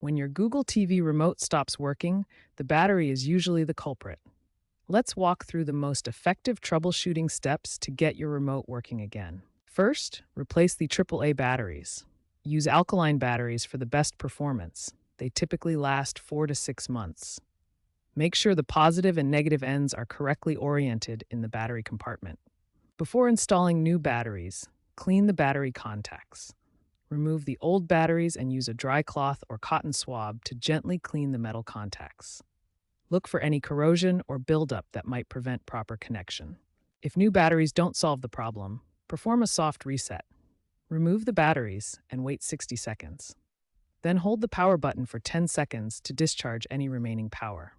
When your Google TV remote stops working, the battery is usually the culprit. Let's walk through the most effective troubleshooting steps to get your remote working again. First, replace the AAA batteries. Use alkaline batteries for the best performance. They typically last 4 to 6 months. Make sure the positive and negative ends are correctly oriented in the battery compartment. Before installing new batteries, clean the battery contacts. Remove the old batteries and use a dry cloth or cotton swab to gently clean the metal contacts. Look for any corrosion or buildup that might prevent proper connection. If new batteries don't solve the problem, perform a soft reset. Remove the batteries and wait 60 seconds. Then hold the power button for 10 seconds to discharge any remaining power.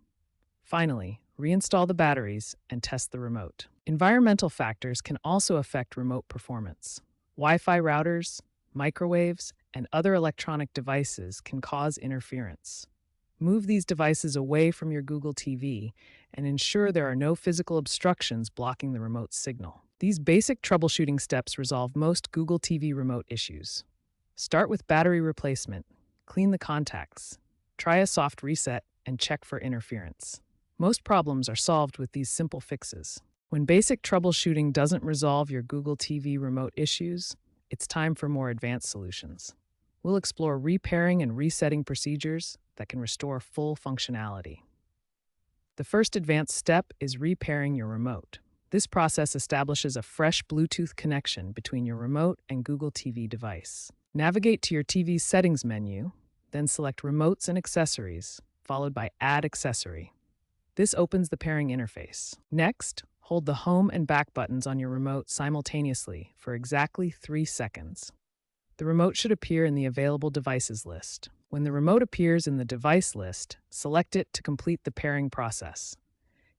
Finally, reinstall the batteries and test the remote. Environmental factors can also affect remote performance. Wi-Fi routers, microwaves, and other electronic devices can cause interference. Move these devices away from your Google TV and ensure there are no physical obstructions blocking the remote signal. These basic troubleshooting steps resolve most Google TV remote issues. Start with battery replacement, clean the contacts, try a soft reset, and check for interference. Most problems are solved with these simple fixes. When basic troubleshooting doesn't resolve your Google TV remote issues, it's time for more advanced solutions. We'll explore repairing and resetting procedures that can restore full functionality. The first advanced step is repairing your remote. This process establishes a fresh Bluetooth connection between your remote and Google TV device. Navigate to your TV's settings menu, then select Remotes and Accessories, followed by Add Accessory. This opens the pairing interface. Next, hold the home and back buttons on your remote simultaneously for exactly 3 seconds. The remote should appear in the Available Devices list. When the remote appears in the device list, select it to complete the pairing process.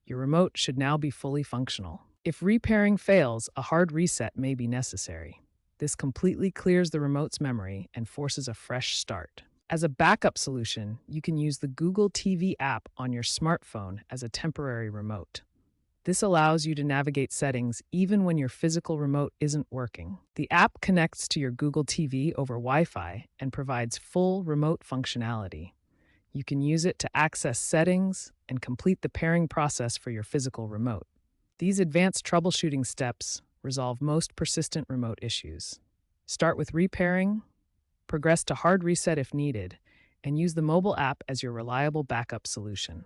Your remote should now be fully functional. If repairing fails, a hard reset may be necessary. This completely clears the remote's memory and forces a fresh start. As a backup solution, you can use the Google TV app on your smartphone as a temporary remote. This allows you to navigate settings even when your physical remote isn't working. The app connects to your Google TV over Wi-Fi and provides full remote functionality. You can use it to access settings and complete the pairing process for your physical remote. These advanced troubleshooting steps resolve most persistent remote issues. Start with repairing, progress to hard reset if needed, and use the mobile app as your reliable backup solution.